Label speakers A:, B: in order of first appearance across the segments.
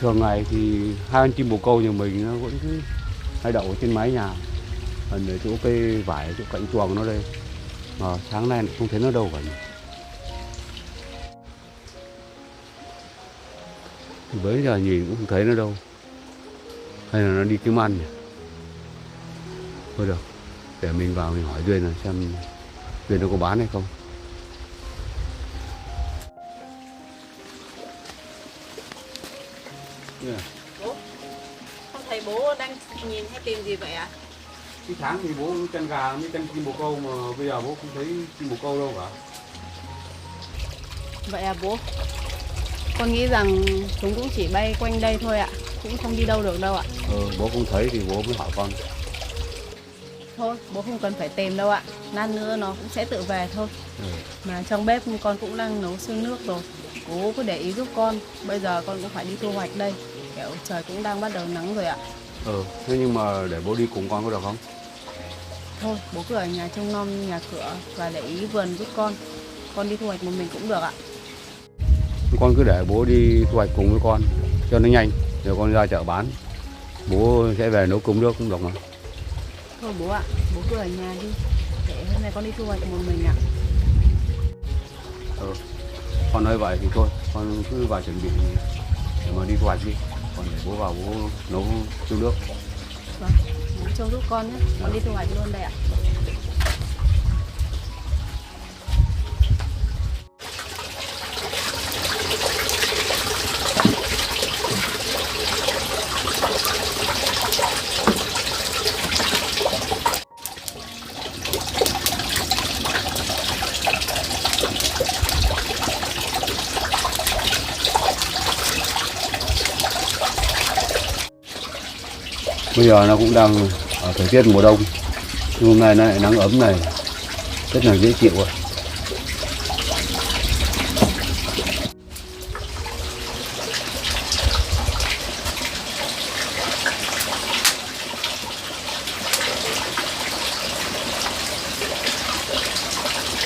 A: thường ngày thì hai con chim bồ câu nhà mình nó vẫn cứ hay đậu trên mái nhà, ở chỗ cây vải, chỗ cạnh chuồng nó đây. Mà sáng nay không thấy nó đâu cả. Bấy giờ nhìn cũng không thấy nó đâu. Hay là nó đi kiếm ăn nhỉ? Thôi được, để mình vào mình hỏi Duyên là xem Duyên nó có bán hay không.
B: Bố, con thấy bố đang nhìn hay tìm gì vậy ạ?
A: Cái tháng thì bố chăn gà mới chăn chim bồ câu, mà bây giờ bố không thấy chim bồ câu đâu cả.
B: Vậy à bố? Con nghĩ rằng chúng cũng chỉ bay quanh đây thôi ạ, cũng không đi đâu được đâu ạ.
A: Bố không thấy thì bố mới hỏi con.
B: Thôi, bố không cần phải tìm đâu ạ, lát nữa nó cũng sẽ tự về thôi. Mà trong bếp con cũng đang nấu xương nước rồi, bố cứ để ý giúp con. Bây giờ con cũng phải đi thu hoạch đây, kiểu trời cũng đang bắt đầu nắng rồi ạ.
A: Thế nhưng mà để bố đi cùng con có được không?
B: Thôi, bố cứ ở nhà trông nom nhà cửa và để ý vườn giúp con đi thu hoạch một mình cũng được ạ.
A: Con cứ để bố đi thu hoạch cùng với con cho nó nhanh, rồi con ra chợ bán. Bố sẽ về nấu cơm nước cũng được mà.
B: Thôi bố ạ, bố cứ ở nhà đi, để hôm nay con đi thu hoạch một mình ạ.
A: Con nói vậy thì thôi, con cứ vào chuẩn bị để mà đi thu hoạch đi. Còn để bố vào bố nấu cơm nước.
B: Vâng, bố trông giúp con nhé, con đi thu hoạch luôn đây ạ.
A: Bây giờ nó cũng đang ở thời tiết mùa đông, nhưng hôm nay nó lại nắng ấm này, rất là dễ chịu rồi.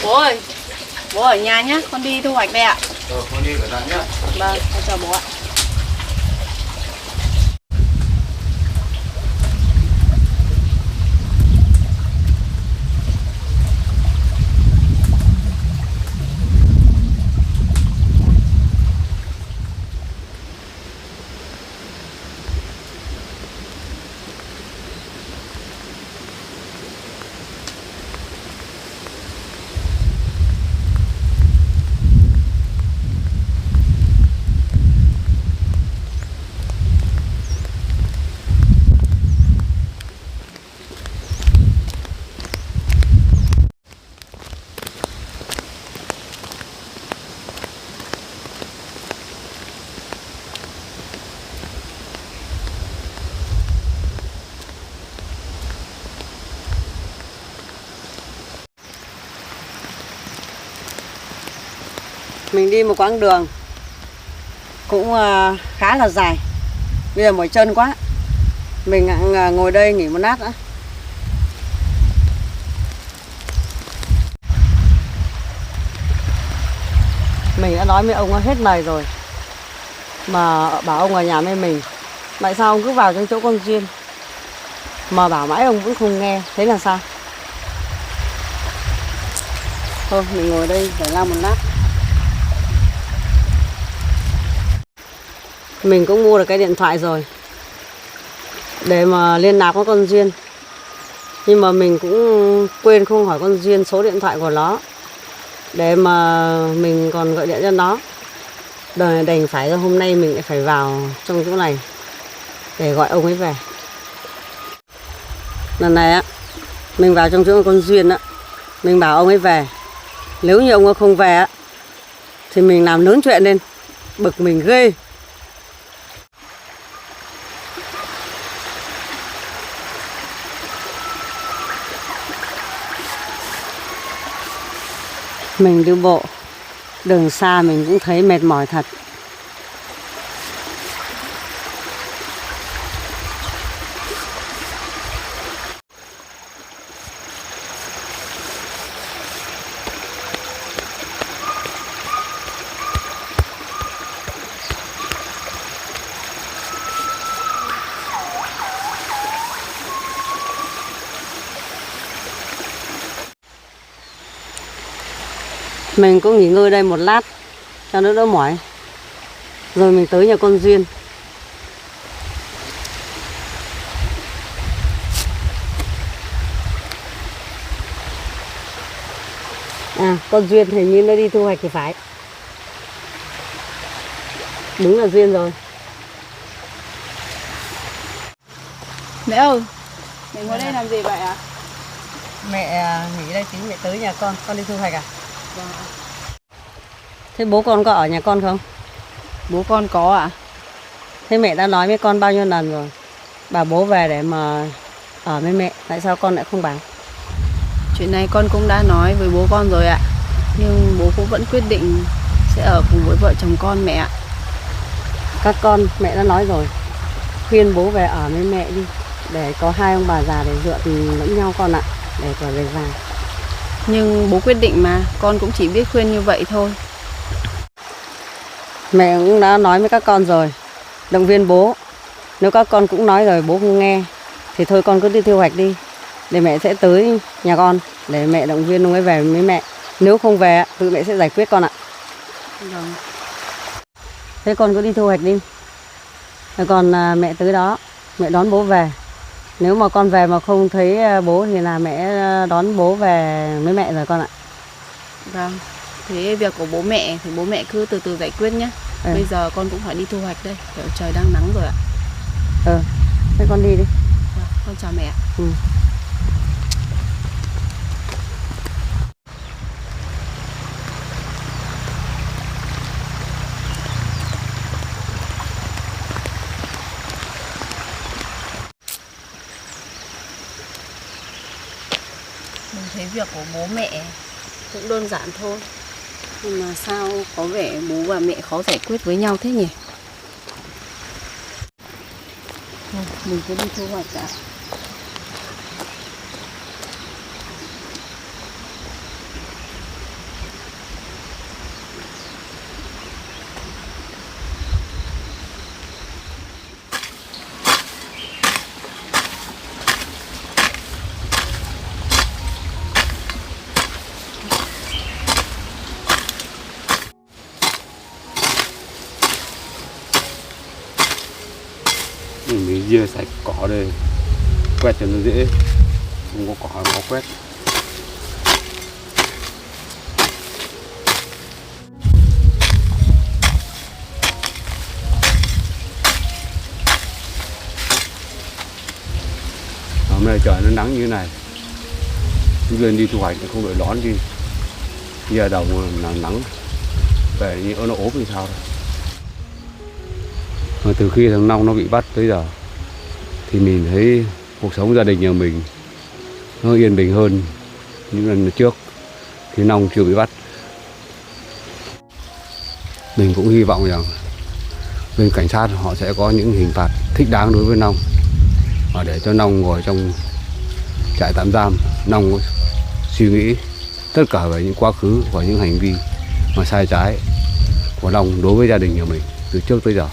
B: Bố ơi, bố ở nhà nhé, con đi thu hoạch đây ạ.
A: Con đi cẩn thận nhé.
B: Vâng, con chào bố ạ. Mình đi một quãng đường cũng khá là dài. Bây giờ mỏi chân quá, mình ngồi đây nghỉ một lát nữa. Mình đã nói với ông hết lời rồi, mà bảo ông ở nhà với mình. Tại sao ông cứ vào trong chỗ con Duyên mà bảo mãi ông vẫn không nghe, thế là sao? Thôi mình ngồi đây để làm một lát. Mình cũng mua được cái điện thoại rồi để mà liên lạc với con Duyên, nhưng mà mình cũng quên không hỏi con Duyên số điện thoại của nó để mà mình còn gọi điện cho nó. Đời đành phải hôm nay mình lại phải vào trong chỗ này để gọi ông ấy về. Lần này á, mình vào trong chỗ con Duyên á, mình bảo ông ấy về. Nếu như ông ấy không về á thì mình làm lớn chuyện lên, bực mình ghê. Mình đi bộ đường xa mình cũng thấy mệt mỏi thật. Mình cũng nghỉ ngơi đây một lát cho nó đỡ mỏi. Rồi mình tới nhà con Duyên. À, con Duyên hình như nó đi thu hoạch thì phải. Đúng là Duyên rồi.
C: Mẹ ơi, mẹ ngồi đây làm gì vậy ạ?
B: Mẹ nghỉ đây tí mẹ tới nhà con đi thu hoạch à?
C: Vâng.
B: Thế bố con có ở nhà con không?
C: Bố con có ạ?
B: Thế mẹ đã nói với con bao nhiêu lần rồi? Bảo bố về để mà ở với mẹ, tại sao con lại không bảo?
C: Chuyện này con cũng đã nói với bố con rồi ạ. Nhưng bố cũng vẫn quyết định sẽ ở cùng với vợ chồng con mẹ ạ.
B: Các con mẹ đã nói rồi, khuyên bố về ở với mẹ đi, để có hai ông bà già để dựa tình lẫn nhau con ạ, để trở về già.
C: Nhưng bố quyết định mà, con cũng chỉ biết khuyên như vậy thôi.
B: Mẹ cũng đã nói với các con rồi, động viên bố. Nếu các con cũng nói rồi bố không nghe thì thôi con cứ đi thu hoạch đi, để mẹ sẽ tới nhà con để mẹ động viên ông ấy về với mẹ. Nếu không về tự mẹ sẽ giải quyết con ạ.
C: Vâng.
B: Thế con cứ đi thu hoạch đi. Rồi còn mẹ tới đó, mẹ đón bố về. Nếu mà con về mà không thấy bố thì là mẹ đón bố về với mẹ rồi con ạ.
C: Vâng. Thế việc của bố mẹ thì bố mẹ cứ từ từ giải quyết nhé.
B: Ừ.
C: Bây giờ con cũng phải đi thu hoạch đây, kiểu trời đang nắng rồi ạ.
B: Thế con đi đi.
C: Vâng, con chào mẹ.
B: Ừ.
C: Mình thấy việc của bố mẹ cũng đơn giản thôi. Nhưng mà sao có vẻ bố và mẹ khó giải quyết với nhau thế nhỉ? Thôi, mình cứ đi thu hoạch đã.
A: Mình dưa sạch cỏ đây, quét cho nó dễ, không có cỏ khó quét. Hôm nay trời nó nắng như thế này, Duyên đi thu hoạch không đội nón đi, giờ đầu là nắng, về như nó ốm thì sao đâu. Mà từ khi thằng Long nó bị bắt tới giờ thì mình thấy cuộc sống gia đình nhà mình nó yên bình hơn những lần trước khi Long chưa bị bắt. Mình cũng hy vọng rằng bên cảnh sát họ sẽ có những hình phạt thích đáng đối với Long, và để cho Long ngồi trong trại tạm giam, Long suy nghĩ tất cả về những quá khứ và những hành vi mà sai trái của Long đối với gia đình nhà mình từ trước tới giờ.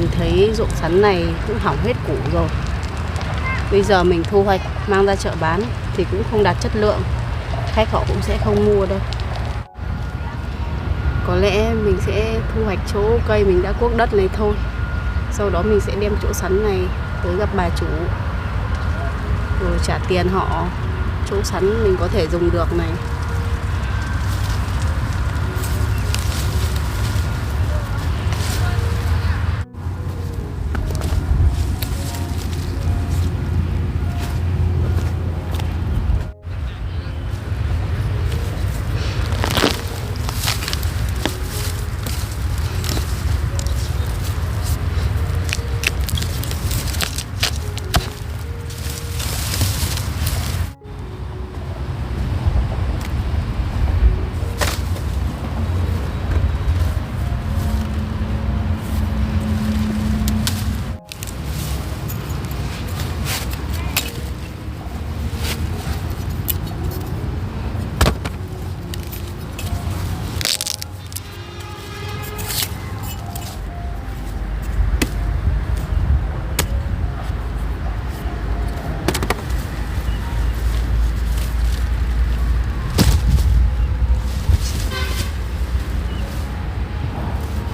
C: mình thấy ruộng sắn này cũng hỏng hết củ rồi. Bây giờ mình thu hoạch mang ra chợ bán thì cũng không đạt chất lượng, khách họ cũng sẽ không mua đâu. Có lẽ mình sẽ thu hoạch chỗ cây mình đã cuốc đất này thôi. Sau đó mình sẽ đem chỗ sắn này tới gặp bà chủ, rồi trả tiền họ chỗ sắn mình có thể dùng được này.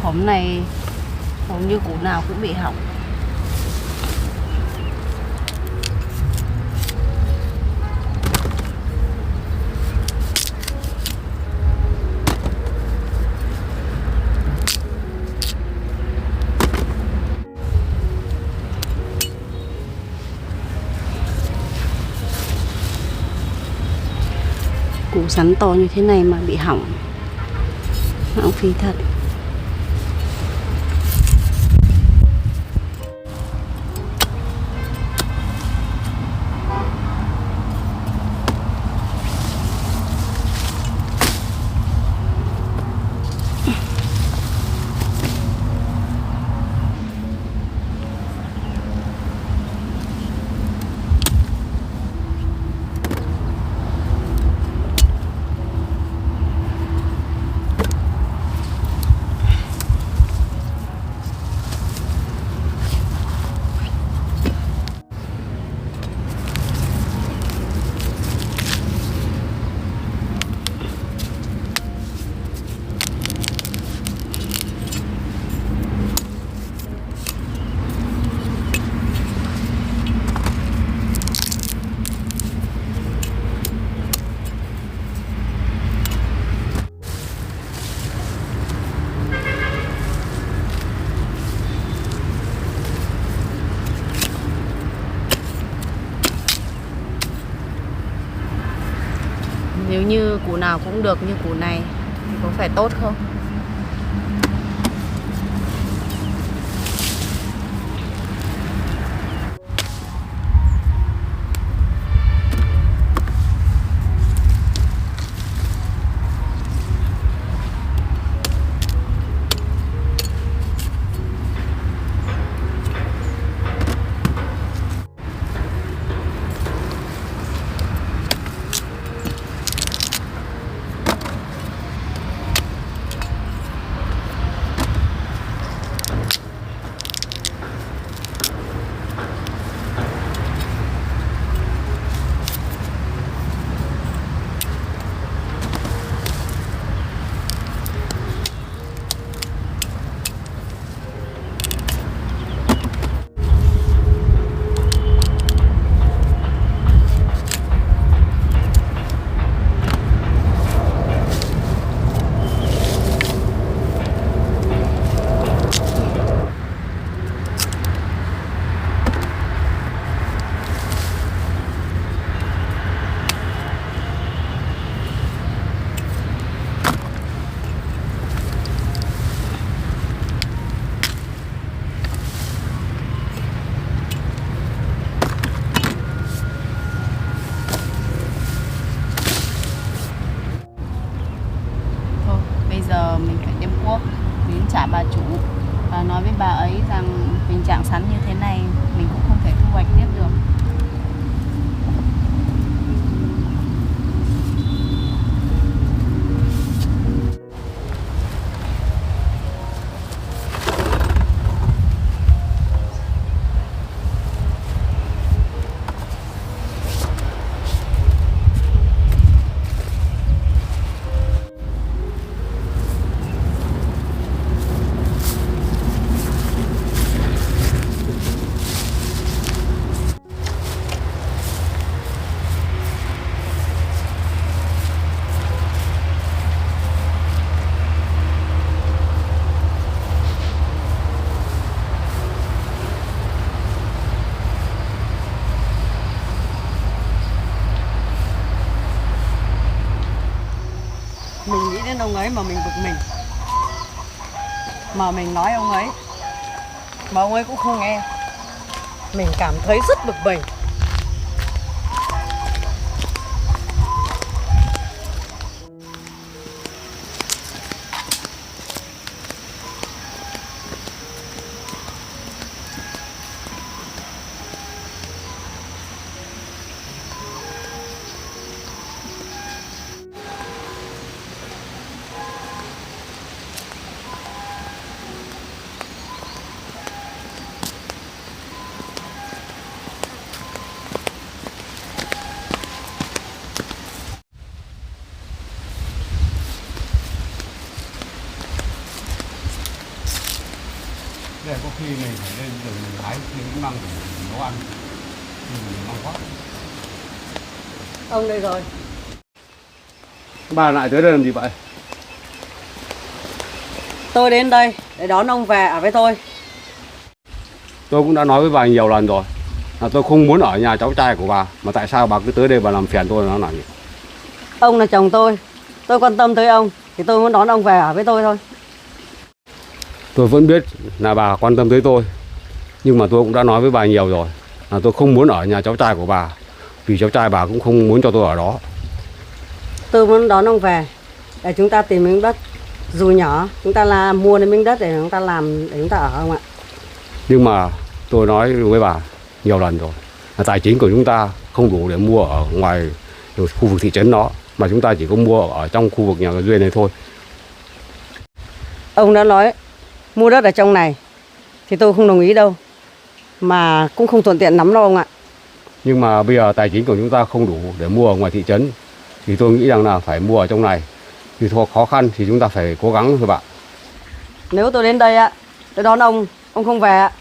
C: Khóm này hầu như củ nào cũng bị hỏng. Củ sắn to như thế này mà bị hỏng, lãng phí thật. Nếu như củ nào cũng được như củ này thì có phải tốt không?
B: khuyên ông ấy mà mình bực mình. Mà mình nói ông ấy mà ông ấy cũng không nghe. Mình cảm thấy rất bực mình.
A: Đây có khi mình phải lên rừng mình hái những măng để nấu ăn. Mình mong quá.
B: Ông đây rồi.
A: Bà lại tới đây làm gì vậy?
B: Tôi đến đây để đón ông về ở với tôi.
A: Tôi cũng đã nói với bà nhiều lần rồi là tôi không muốn ở nhà cháu trai của bà. Mà tại sao bà cứ tới đây bà làm phiền tôi nó làm gì?
B: Ông là chồng tôi quan tâm tới ông thì tôi muốn đón ông về ở với tôi thôi.
A: Tôi vẫn biết là bà quan tâm tới tôi. Nhưng mà tôi cũng đã nói với bà nhiều rồi là tôi không muốn ở nhà cháu trai của bà. Vì cháu trai bà cũng không muốn cho tôi ở đó.
B: Tôi muốn đón ông về để chúng ta tìm miếng đất. Dù nhỏ chúng ta mua đến miếng đất để chúng ta làm, để chúng ta ở không ạ?
A: Nhưng mà tôi nói với bà nhiều lần rồi là tài chính của chúng ta không đủ để mua ở ngoài khu vực thị trấn đó. Mà chúng ta chỉ có mua ở trong khu vực nhà Duyên này thôi.
B: Ông đã nói mua đất ở trong này thì tôi không đồng ý đâu. Mà cũng không thuận tiện lắm đâu ông ạ.
A: Nhưng mà bây giờ tài chính của chúng ta không đủ để mua ở ngoài thị trấn. Thì tôi nghĩ rằng là phải mua ở trong này. Thì thôi khó khăn thì chúng ta phải cố gắng thôi bạn.
B: Nếu tôi đến đây ạ, tôi đón ông không về ạ,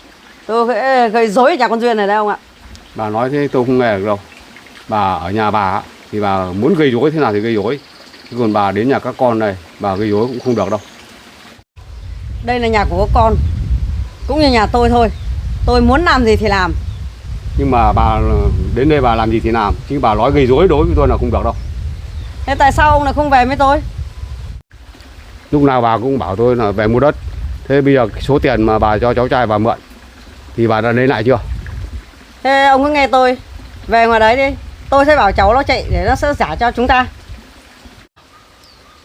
B: tôi sẽ gây rối ở nhà con Duyên này đấy ông ạ.
A: Bà nói thế tôi không nghe được đâu. Bà ở nhà bà thì bà muốn gây rối thế nào thì gây rối. Chứ còn bà đến nhà các con này bà gây rối cũng không được đâu.
B: Đây là nhà của các con, cũng như nhà tôi thôi. Tôi muốn làm gì thì làm.
A: Nhưng mà bà đến đây bà làm gì thì làm. Chứ bà nói gây rối đối với tôi là không được đâu.
B: Thế tại sao ông lại không về với tôi?
A: Lúc nào bà cũng bảo tôi là về mua đất. Thế bây giờ số tiền mà bà cho cháu trai bà mượn thì bà đã lấy lại chưa?
B: Thế ông cứ nghe tôi, về ngoài đấy đi. Tôi sẽ bảo cháu nó chạy để nó sẽ trả cho chúng ta.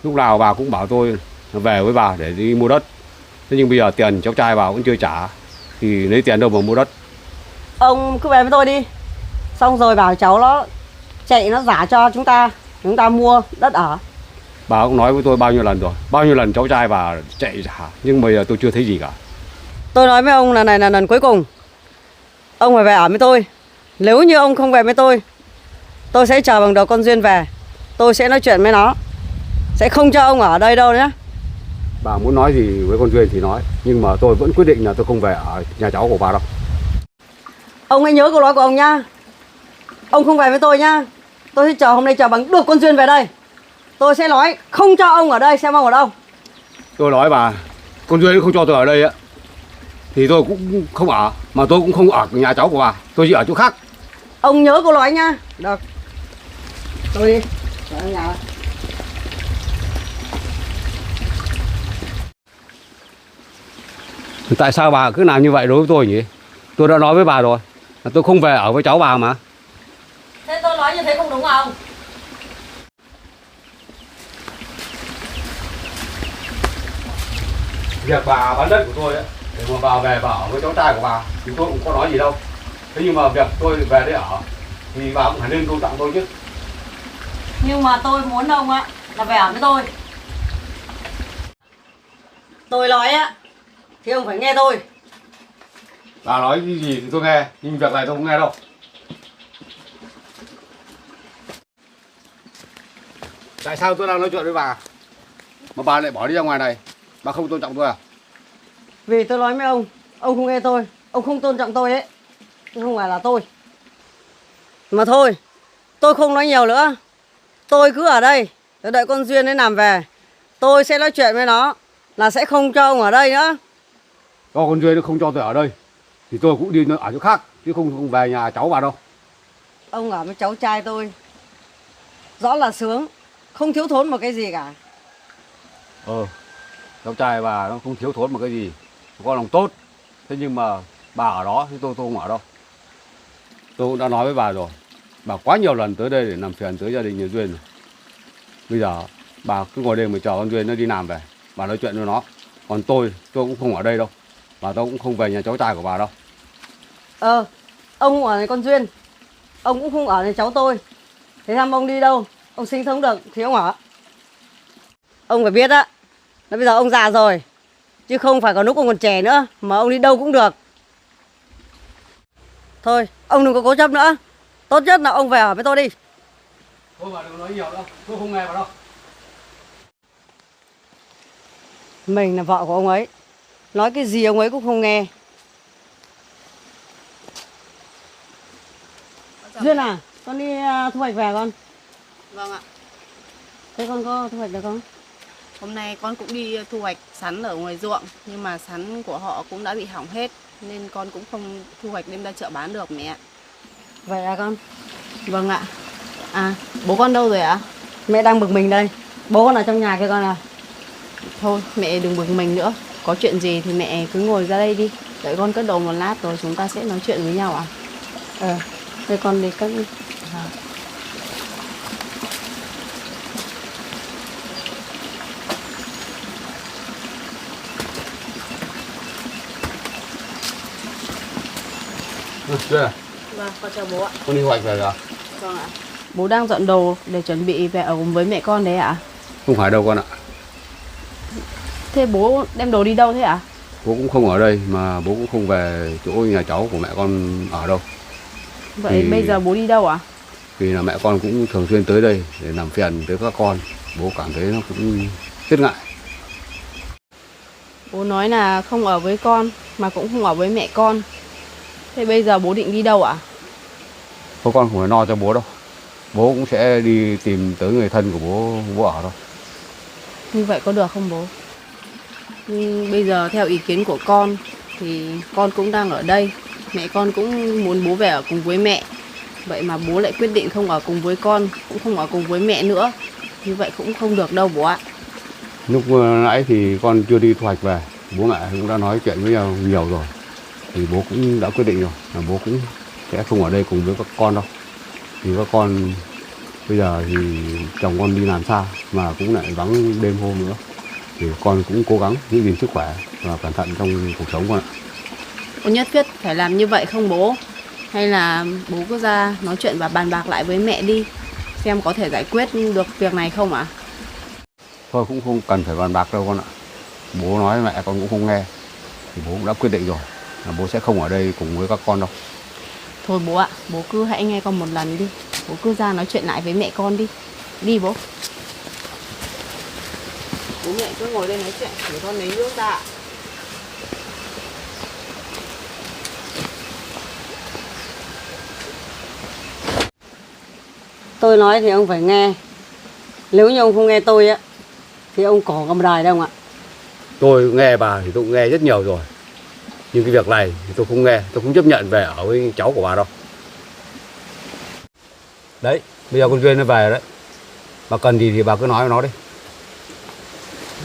A: Lúc nào bà cũng bảo tôi về với bà để đi mua đất. Thế nhưng bây giờ tiền cháu trai bà cũng chưa trả. Thì lấy tiền đâu mà mua đất.
B: Ông cứ về với tôi đi. Xong rồi bảo cháu nó chạy nó giả cho chúng ta mua đất ở.
A: Bà cũng nói với tôi bao nhiêu lần rồi. Bao nhiêu lần cháu trai bà chạy giả. Nhưng bây giờ tôi chưa thấy gì cả.
B: Tôi nói với ông lần này là lần cuối cùng. Ông phải về ở với tôi. Nếu như ông không về với tôi sẽ chờ bằng đầu con Duyên về. Tôi sẽ nói chuyện với nó. Sẽ không cho ông ở đây đâu nhé.
A: Bà muốn nói gì với con Duyên thì nói. Nhưng mà tôi vẫn quyết định là tôi không về ở nhà cháu của bà đâu.
B: Ông hãy nhớ câu nói của ông nhá. Ông không về với tôi nhá. Tôi sẽ chờ hôm nay chờ bằng được con Duyên về đây. Tôi sẽ nói không cho ông ở đây, xem ông ở đâu.
A: Tôi nói bà, con Duyên không cho tôi ở đây á thì tôi cũng không ở. Mà tôi cũng không ở nhà cháu của bà. Tôi chỉ ở chỗ khác.
B: Ông nhớ câu nói nhá. Được. Tôi đi. Ở nhà.
A: Tại sao bà cứ làm như vậy đối với tôi nhỉ? Tôi đã nói với bà rồi là tôi không về ở với cháu bà mà.
B: Thế tôi nói như thế không đúng không?
A: Việc bà bán đất của tôi ấy, để mà bà về bà ở với cháu trai của bà thì tôi cũng có nói gì đâu. Thế nhưng mà việc tôi về đây ở thì bà cũng phải nên tôn trọng tôi chứ.
B: Nhưng mà tôi muốn ông á là về ở với tôi. Tôi nói á thì ông phải nghe tôi.
A: Bà nói cái gì thì tôi nghe, nhưng việc này tôi không nghe đâu. Tại sao tôi đang nói chuyện với bà mà bà lại bỏ đi ra ngoài này? Bà không tôn trọng tôi à?
B: Vì tôi nói với ông không nghe tôi, ông không tôn trọng tôi ấy. Chứ không phải là tôi. Mà thôi, tôi không nói nhiều nữa. Tôi cứ ở đây, tôi đợi con Duyên đến làm về. Tôi sẽ nói chuyện với nó là sẽ không cho ông ở đây nữa.
A: Do con Duyên nó không cho tôi ở đây thì tôi cũng đi ở chỗ khác chứ không về nhà cháu bà đâu.
B: Ông ở với cháu trai tôi rõ là sướng, không thiếu thốn một cái gì cả.
A: Cháu trai bà nó không thiếu thốn một cái gì, có lòng tốt. Thế nhưng mà bà ở đó thì tôi không ở đâu. Tôi cũng đã nói với bà rồi, bà quá nhiều lần tới đây để làm phiền tới gia đình nhà Duyên rồi. Bây giờ bà cứ ngồi đây mà chờ con Duyên nó đi làm về, bà nói chuyện với nó. Còn tôi cũng không ở đây đâu, và tôi cũng không về nhà cháu trai của bà đâu.
B: Ông không ở này con Duyên, ông cũng không ở này cháu tôi. Thế thăm ông đi đâu, ông sinh sống được thì ông ở. Ông phải biết á, là bây giờ ông già rồi, chứ không phải còn lúc ông còn trẻ nữa mà ông đi đâu cũng được. Thôi, ông đừng có cố chấp nữa. Tốt nhất là ông về ở với tôi đi.
A: Thôi bà đừng nói nhiều đâu, tôi không nghe vào đâu.
B: Mình là vợ của ông ấy, nói cái gì ông ấy cũng không nghe. Duyên à, con đi thu hoạch về con.
C: Vâng ạ.
B: Thế con có thu hoạch được không?
C: Hôm nay con cũng đi thu hoạch sắn ở ngoài ruộng, nhưng mà sắn của họ cũng đã bị hỏng hết, nên con cũng không thu hoạch đem ra chợ bán được mẹ.
B: Vậy à con?
C: Vâng ạ. À, bố con đâu rồi ạ?
B: Mẹ đang bực mình đây. Bố con ở trong nhà kia con à?
C: Thôi, mẹ đừng bực mình nữa. Có chuyện gì thì mẹ cứ ngồi ra đây đi. Đợi con cất đồ một lát rồi chúng ta sẽ nói chuyện với nhau ạ.
B: Thế con đi cất đi.
A: Duyên à,
C: Vâng, con chào bố ạ.
A: con đi thu hoạch về rồi à?
C: Vâng ạ. Bố đang dọn đồ để chuẩn bị về ở cùng với mẹ con đấy ạ?
A: Không phải đâu con ạ.
C: Thế bố đem đồ đi đâu thế ạ?
A: Bố cũng không ở đây, mà bố cũng không về chỗ nhà cháu của mẹ con ở đâu.
C: Vậy
A: Thì
C: bây giờ bố đi đâu ạ?
A: vì là mẹ con cũng thường xuyên tới đây để làm phiền tới các con, bố cảm thấy nó cũng rất ngại.
C: Bố nói là không ở với con mà cũng không ở với mẹ con. Thế bây giờ bố định đi đâu ạ?
A: Thôi con không phải lo cho bố đâu, bố cũng sẽ đi tìm tới người thân của bố ở thôi.
C: Như vậy có được không bố? Nhưng bây giờ theo ý kiến của con thì con cũng đang ở đây. Mẹ con cũng muốn bố về ở cùng với mẹ. Vậy mà bố lại quyết định không ở cùng với con, cũng không ở cùng với mẹ nữa. Như vậy cũng không được đâu bố ạ.
A: Lúc nãy thì con chưa đi thu hoạch về, bố mẹ cũng đã nói chuyện với nhau nhiều rồi, thì bố cũng đã quyết định rồi là bố cũng sẽ không ở đây cùng với các con đâu. Thì các con bây giờ thì chồng con đi làm xa mà cũng lại vắng đêm hôm nữa, thì con cũng cố gắng giữ gìn sức khỏe và cẩn thận trong cuộc sống con ạ.
C: Có nhất thiết phải làm như vậy không bố? Hay là bố cứ ra nói chuyện và bàn bạc lại với mẹ đi, xem có thể giải quyết được việc này không ạ?
A: Thôi cũng không cần phải bàn bạc đâu con ạ. Bố nói mẹ con cũng không nghe, thì bố cũng đã quyết định rồi là bố sẽ không ở đây cùng với các con đâu.
C: Thôi bố ạ, bố cứ hãy nghe con một lần đi. Bố cứ ra nói chuyện lại với mẹ con đi. Đi bố. Bố mẹ cứ ngồi đây nói chuyện, để con lấy nước ra ạ.
B: Tôi nói thì ông phải nghe. Nếu như ông không nghe tôi á, thì ông có cầm đài đâu ạ.
A: Tôi nghe bà thì tôi cũng nghe rất nhiều rồi, nhưng cái việc này thì tôi không nghe, tôi không chấp nhận về ở với cháu của bà đâu. Đấy, bây giờ con Duyên nó về rồi đấy, bà cần gì thì bà cứ nói với nó đi.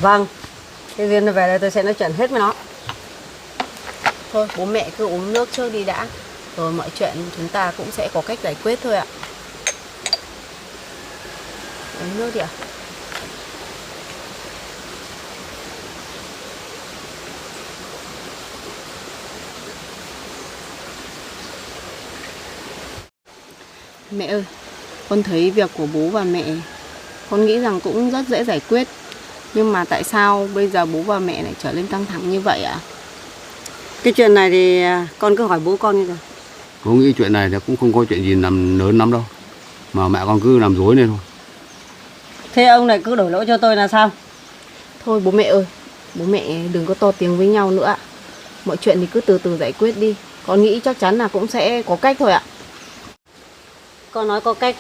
B: Vâng, cái Duyên nó về đây tôi sẽ nói chuyện hết với nó.
C: Thôi bố mẹ cứ uống nước trước đi đã. Rồi mọi chuyện chúng ta cũng sẽ có cách giải quyết thôi ạ. Uống nước đi ạ. Mẹ ơi, con thấy việc của bố và mẹ, con nghĩ rằng cũng rất dễ giải quyết. Nhưng mà tại sao bây giờ bố và mẹ lại trở nên căng thẳng như vậy ạ?
B: Cái chuyện này thì con cứ hỏi bố con như rồi.
A: Bố nghĩ chuyện này thì cũng không có chuyện gì làm lớn lắm đâu, mà mẹ con cứ làm dối lên thôi.
B: Thế ông lại cứ đổi lỗi cho tôi là sao?
C: Thôi bố mẹ ơi, bố mẹ đừng có to tiếng với nhau nữa ạ. Mọi chuyện thì cứ từ từ giải quyết đi. Con nghĩ chắc chắn là cũng sẽ có cách thôi ạ.
B: Con nói có cách,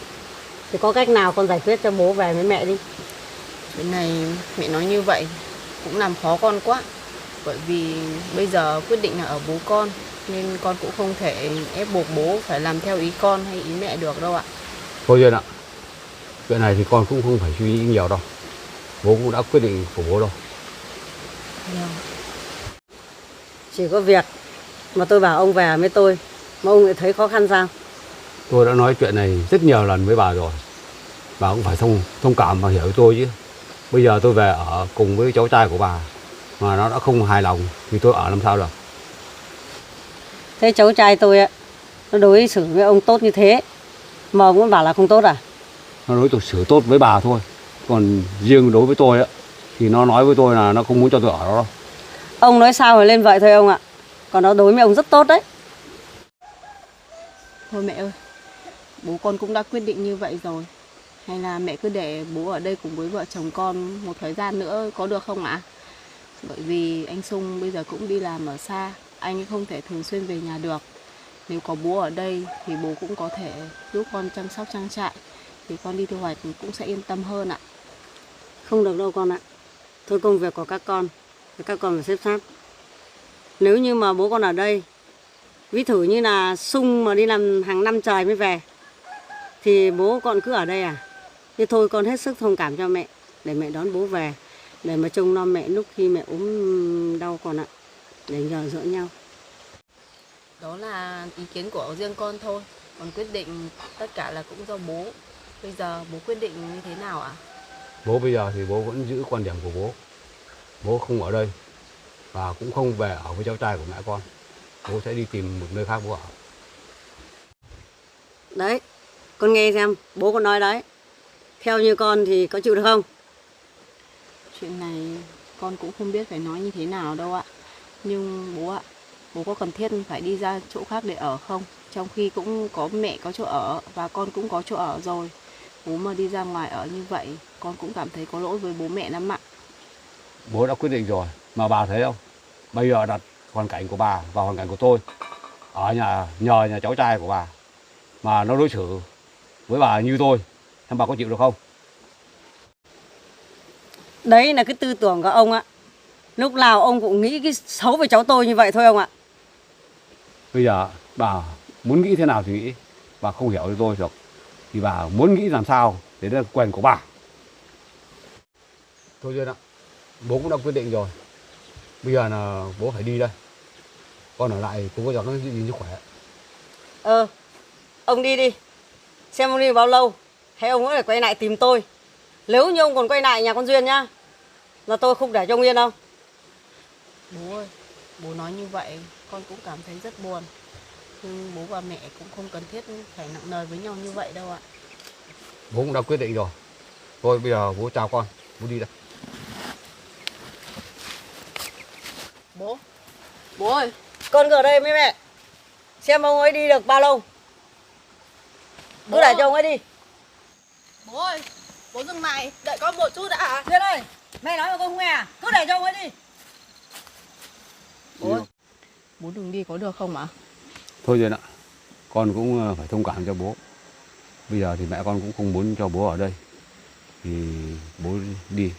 B: thì có cách nào con giải quyết cho bố về với mẹ đi.
C: Chuyện này mẹ nói như vậy cũng làm khó con quá. Bởi vì bây giờ quyết định là ở bố con, nên con cũng không thể ép buộc bố phải làm theo ý con hay ý mẹ được đâu ạ.
A: Thôi Duyên ạ, chuyện này thì con cũng không phải suy nghĩ nhiều đâu. Bố cũng đã quyết định của bố rồi.
B: Chỉ có việc mà tôi bảo ông về với tôi, mà ông lại thấy khó khăn sao?
A: Tôi đã nói chuyện này rất nhiều lần với bà rồi. Bà cũng phải thông cảm và hiểu với tôi chứ. Bây giờ tôi về ở cùng với cháu trai của bà mà nó đã không hài lòng thì tôi ở làm sao được.
B: Thế cháu trai tôi á, nó đối xử với ông tốt như thế mà ông vẫn bảo là không tốt à?
A: Nó đối xử tốt với bà thôi. Còn riêng đối với tôi á thì nó nói với tôi là nó không muốn cho tôi ở đó đâu.
B: Ông nói sao rồi lên vậy thôi ông ạ. Còn nó đối với ông rất tốt đấy.
C: Thôi mẹ ơi, bố con cũng đã quyết định như vậy rồi. Hay là mẹ cứ để bố ở đây cùng với vợ chồng con một thời gian nữa có được không ạ? Bởi vì anh Sung bây giờ cũng đi làm ở xa, anh ấy không thể thường xuyên về nhà được. Nếu có bố ở đây thì bố cũng có thể giúp con chăm sóc trang trại, thì con đi thu hoạch cũng sẽ yên tâm hơn ạ.
B: Không được đâu con ạ. Thôi công việc của các con thì các con phải xếp sắp. Nếu như mà bố con ở đây, ví thử như là Sung mà đi làm hàng năm trời mới về, thì bố con cứ ở đây à? Thế thôi con hết sức thông cảm cho mẹ, để mẹ đón bố về, để mà trông nom mẹ lúc khi mẹ ốm đau con ạ, để nhờ dỡ nhau.
C: Đó là ý kiến của riêng con thôi, còn quyết định tất cả là cũng do bố. Bây giờ bố quyết định như thế nào ạ?
A: Bố bây giờ thì bố vẫn giữ quan điểm của bố. Bố không ở đây và cũng không về ở với cháu trai của mẹ con. Bố sẽ đi tìm một nơi khác bố ở.
B: Đấy, con nghe xem, bố con nói đấy. Theo như con thì có chịu được không?
C: Chuyện này con cũng không biết phải nói như thế nào đâu ạ. Nhưng bố ạ, bố có cần thiết phải đi ra chỗ khác để ở không? Trong khi cũng có mẹ có chỗ ở và con cũng có chỗ ở rồi. Bố mà đi ra ngoài ở như vậy, con cũng cảm thấy có lỗi với bố mẹ lắm ạ.
A: Bố đã quyết định rồi, mà bà thấy không? Bây giờ đặt hoàn cảnh của bà và hoàn cảnh của tôi ở nhờ nhà cháu trai của bà mà nó đối xử với bà như tôi, xem bà có chịu được không?
B: Đấy là cái tư tưởng của ông ạ. Lúc nào ông cũng nghĩ cái xấu về cháu tôi như vậy thôi ông ạ.
A: Bây giờ bà muốn nghĩ thế nào thì nghĩ, bà không hiểu cho tôi được thì bà muốn nghĩ làm sao để đó là quyền của bà. Thôi Duyên ạ, bố cũng đã quyết định rồi. Bây giờ là bố phải đi đây. Con ở lại cùng với cháu nó giữ gìn sức khỏe.
B: Ông đi đi. Xem ông đi bao lâu, hay ông có thể quay lại tìm tôi. Nếu như ông còn quay lại nhà con Duyên nhá, là tôi không để cho ông yên đâu.
C: Bố ơi, bố nói như vậy con cũng cảm thấy rất buồn. Nhưng bố và mẹ cũng không cần thiết phải nặng nề với nhau như vậy đâu ạ.
A: Bố cũng đã quyết định rồi. Thôi bây giờ bố chào con, bố đi đây.
C: Bố ơi,
B: Con ở đây với mẹ. Xem ông ấy đi được bao lâu. Cứ để cho ông ấy đi.
C: bố ơi, bố dừng lại, đợi con một chút đã.
B: Duyên ơi, mẹ nói mà con không nghe à? Cứ để cho ông ấy đi.
C: Bố ơi, bố đừng đi có được không ạ?
A: Thôi Duyên ạ, con cũng phải thông cảm cho bố. Bây giờ thì mẹ con cũng không muốn cho bố ở đây. Thì bố đi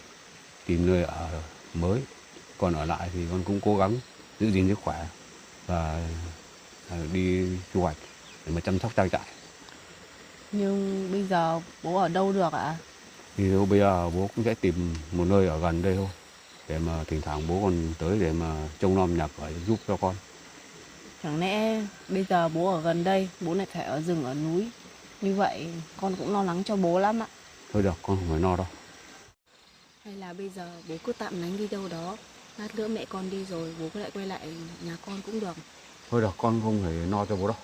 A: tìm nơi ở mới. Còn ở lại thì con cũng cố gắng giữ gìn sức khỏe và đi thu hoạch để mà chăm sóc trang trại.
C: Nhưng bây giờ bố ở đâu được ạ?
A: Thì thôi bây giờ bố cũng sẽ tìm một nơi ở gần đây thôi. Để mà thỉnh thoảng bố còn tới để mà trông nom nhà cửa giúp cho con.
C: Chẳng lẽ bây giờ bố ở gần đây, bố lại phải ở rừng ở núi. Như vậy con cũng lo lắng cho bố lắm ạ.
A: Thôi được, con không phải lo đâu.
C: Hay là bây giờ bố cứ tạm lánh đi đâu đó. Lát nữa mẹ con đi rồi bố cứ lại quay lại nhà con cũng được.
A: Thôi được, con không phải lo cho bố đâu.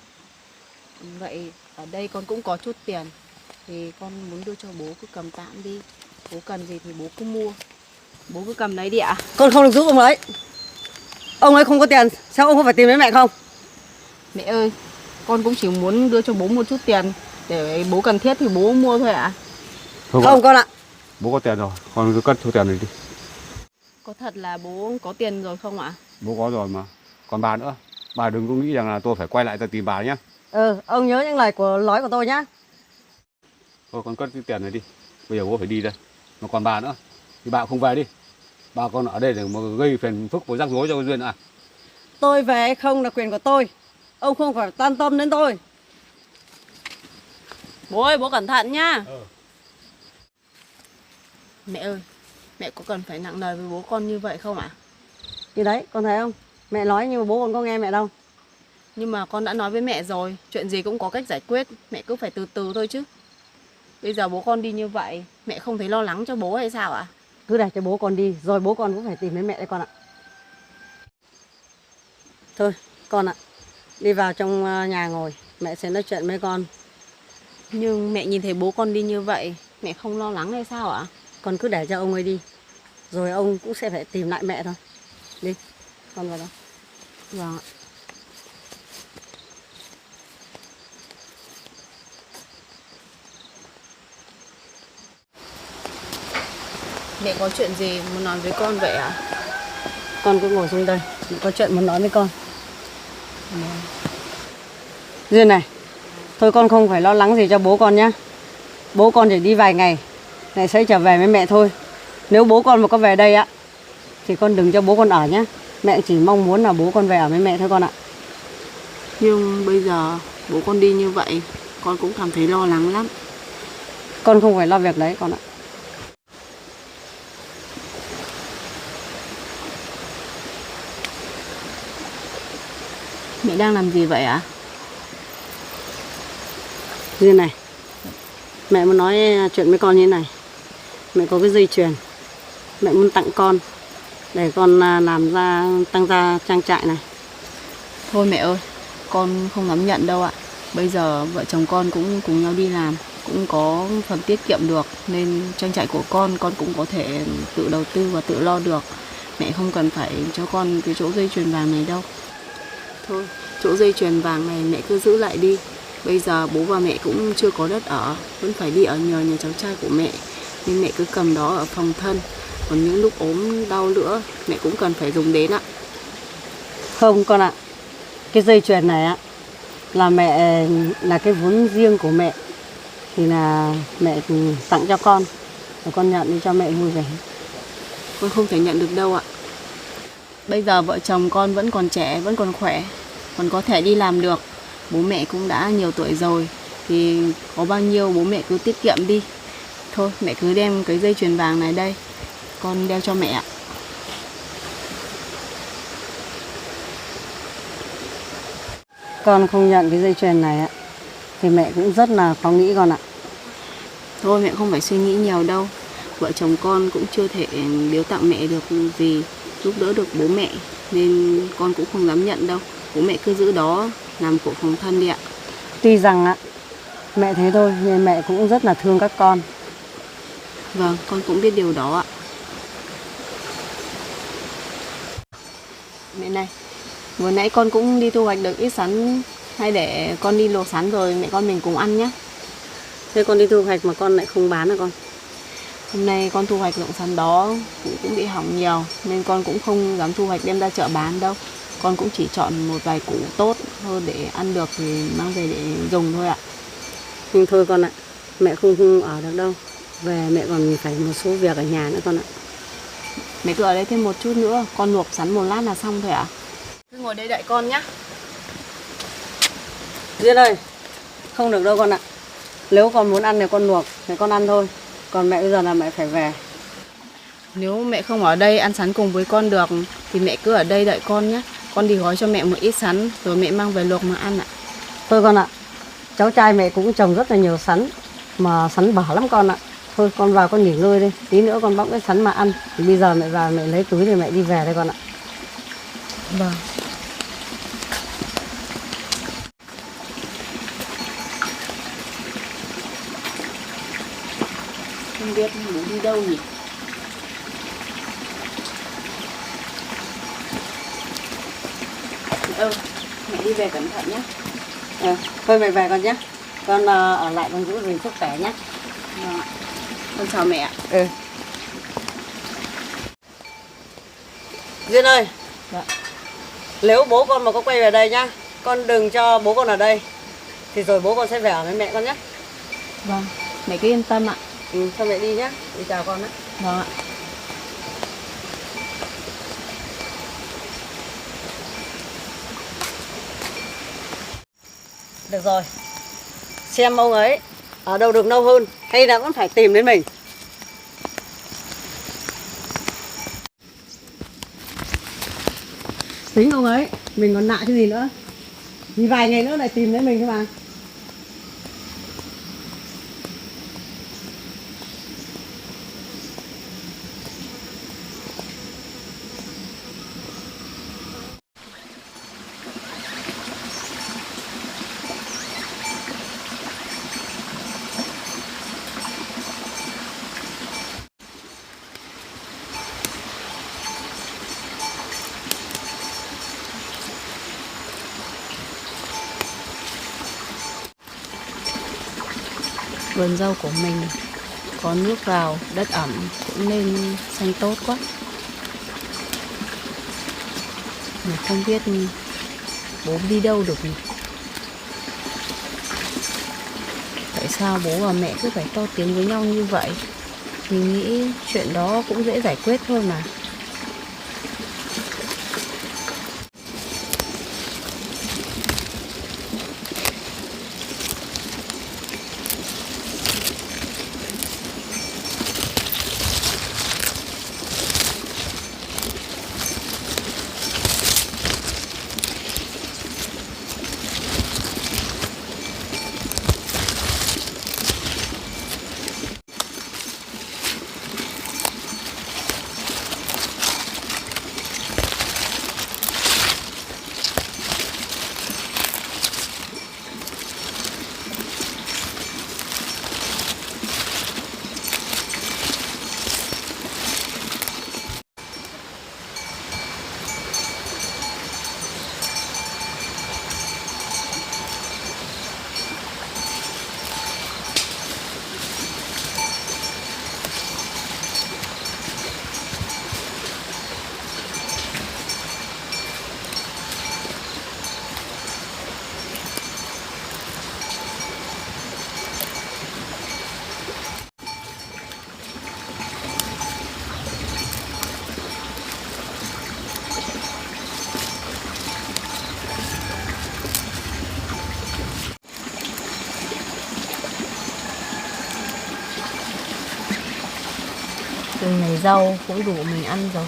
C: Vậy ở đây con cũng có chút tiền. Thì con muốn đưa cho bố, cứ cầm tạm đi. Bố cần gì thì bố cứ mua. Bố cứ cầm lấy đi ạ.
B: Con không được giúp ông ấy. Ông ấy không có tiền, sao ông không phải tìm đến mẹ không?
C: Mẹ ơi, con cũng chỉ muốn đưa cho bố một chút tiền. Để bố cần thiết thì bố mua thôi ạ.
A: Thôi
B: Không con ạ.
A: bố có tiền rồi, con cứ cất số tiền này đi.
C: Có thật là bố có tiền rồi không ạ?
A: Bố có rồi mà. Còn bà nữa, bà đừng có nghĩ rằng là tôi phải quay lại tìm bà nhé.
B: Ông nhớ những lời nói của tôi nhá.
A: Thôi con cất cái tiền này đi. Bây giờ bố phải đi đây. Mà còn bà nữa, thì bà không về đi. Bà con ở đây để mà gây phiền phức và rắc rối cho Duyên à.
B: Tôi về hay không là quyền của tôi. Ông không phải quan tâm đến tôi.
C: Bố ơi, bố cẩn thận nhá. Mẹ ơi, Mẹ có cần phải nặng lời với bố con như vậy không ạ?
B: Thì đấy, con thấy không? Mẹ nói nhưng mà bố con có nghe mẹ đâu.
C: Nhưng mà con đã nói với mẹ rồi, chuyện gì cũng có cách giải quyết, mẹ cứ phải từ từ thôi chứ. Bây giờ bố con đi như vậy, mẹ không thấy lo lắng cho bố hay sao ạ?
B: Cứ để cho bố con đi, rồi bố con cũng phải tìm đến mẹ đấy con ạ. Thôi, con ạ, đi vào trong nhà ngồi, mẹ sẽ nói chuyện với con.
C: Nhưng mẹ nhìn thấy bố con đi như vậy, mẹ không lo lắng hay sao ạ?
B: Con cứ để cho ông ấy đi, rồi ông cũng sẽ phải tìm lại mẹ thôi. Đi, con vào đó.
C: Vâng ạ. Mẹ có chuyện gì muốn nói với con vậy ạ?
B: Con cứ ngồi xuống đây, có chuyện muốn nói với con. Duyên này, thôi con không phải lo lắng gì cho bố con nhá. Bố con chỉ đi vài ngày, lại sẽ trở về với mẹ thôi. Nếu bố con mà có về đây á, thì con đừng cho bố con ở nhá. Mẹ chỉ mong muốn là bố con về ở với mẹ thôi con ạ.
C: Nhưng bây giờ bố con đi như vậy, con cũng cảm thấy lo lắng lắm.
B: Con không phải lo việc đấy con ạ.
C: Mẹ đang làm gì vậy ạ?
B: Duyên này, mẹ muốn nói chuyện với con như thế này. Mẹ có cái dây chuyền, mẹ muốn tặng con để con làm ra tăng gia trang trại này.
C: Thôi mẹ ơi, con không dám nhận đâu ạ. Bây giờ vợ chồng con cũng cùng nhau đi làm, cũng có phần tiết kiệm được, nên trang trại của con cũng có thể tự đầu tư và tự lo được. Mẹ không cần phải cho con cái chỗ dây chuyền vàng này đâu. Thôi, chỗ dây chuyền vàng này mẹ cứ giữ lại đi. Bây giờ bố và mẹ cũng chưa có đất ở, vẫn phải đi ở nhờ nhà cháu trai của mẹ, nên mẹ cứ cầm đó ở phòng thân. Còn những lúc ốm đau nữa, mẹ cũng cần phải dùng đến ạ.
B: Không con ạ, cái dây chuyền này á là mẹ, là cái vốn riêng của mẹ, thì là mẹ tặng cho con, và con nhận đi cho mẹ vui vẻ.
C: Con không thể nhận được đâu ạ. Bây giờ vợ chồng con vẫn còn trẻ, vẫn còn khỏe, còn có thể đi làm được. Bố mẹ cũng đã nhiều tuổi rồi, thì có bao nhiêu bố mẹ cứ tiết kiệm đi. Thôi mẹ cứ đem cái dây chuyền vàng này đây, con đeo cho mẹ ạ.
B: Con không nhận cái dây chuyền này á, thì mẹ cũng rất là khó nghĩ con ạ.
C: Thôi mẹ không phải suy nghĩ nhiều đâu. Vợ chồng con cũng chưa thể biếu tặng mẹ được gì, giúp đỡ được bố mẹ, nên con cũng không dám nhận đâu. Bố mẹ cứ giữ đó làm của phòng thân đi ạ.
B: Tuy rằng á, mẹ thế thôi, nhưng mẹ cũng rất là thương các con.
C: Vâng, con cũng biết điều đó ạ. Mẹ này, vừa nãy con cũng đi thu hoạch được ít sắn, hay để con đi luộc sắn rồi mẹ con mình cùng ăn nhé.
B: Thế con đi thu hoạch mà con lại không bán hả con?
C: Hôm nay con thu hoạch lượng sắn đó cũng bị hỏng nhiều, nên con cũng không dám thu hoạch đem ra chợ bán đâu. Con cũng chỉ chọn một vài củ tốt thôi để ăn được thì mang về để dùng thôi ạ.
B: Nhưng thôi con ạ, mẹ không ở được đâu. Về mẹ còn phải một số việc ở nhà nữa con ạ.
C: Mẹ cứ ở đây thêm một chút nữa, con luộc sắn một lát là xong thôi ạ. Cứ ngồi đây đợi con nhé.
B: Duyên ơi, không được đâu con ạ. Nếu con muốn ăn thì con luộc, thì con ăn thôi. Còn mẹ bây giờ là mẹ phải về.
C: Nếu mẹ không ở đây ăn sắn cùng với con được thì mẹ cứ ở đây đợi con nhé. Con đi gói cho mẹ một ít sắn rồi mẹ mang về luộc mà ăn ạ.
B: Thôi con ạ, cháu trai mẹ cũng trồng rất là nhiều sắn, mà sắn bở lắm con ạ. Thôi con vào con nghỉ ngơi đi, tí nữa con bóc cái sắn mà ăn. Thì bây giờ mẹ vào mẹ lấy túi thì mẹ đi về đây con ạ.
C: Vâng. Không biết bố đi đâu nhỉ? Mẹ đi về cẩn thận nhé.
B: Thôi mẹ về con nhé. Con ở lại con giữ gìn sức khỏe nhé.
C: Vâng ạ. Con chào mẹ ạ.
B: Duyên ơi,
C: Dạ.
B: nếu bố con mà có quay về đây nhá, con đừng cho bố con ở đây. Thì rồi bố con sẽ về ở với mẹ con nhé.
C: Vâng, mẹ cứ yên tâm ạ.
B: Thôi mẹ đi nhé, đi chào con đấy.
C: Vâng ạ.
B: Được rồi, xem ông ấy ở đâu được lâu hơn hay là vẫn phải tìm đến mình. Tính không ấy, mình còn nại cái gì nữa. Vì vài ngày nữa lại tìm thấy mình thôi mà.
C: Vườn rau của mình có nước vào, đất ẩm cũng nên xanh tốt quá. Mà không biết bố đi đâu được nhỉ? Tại sao bố và mẹ cứ phải to tiếng với nhau như vậy? Mình nghĩ chuyện đó cũng dễ giải quyết thôi mà. Chừng này rau cũng đủ mình ăn rồi.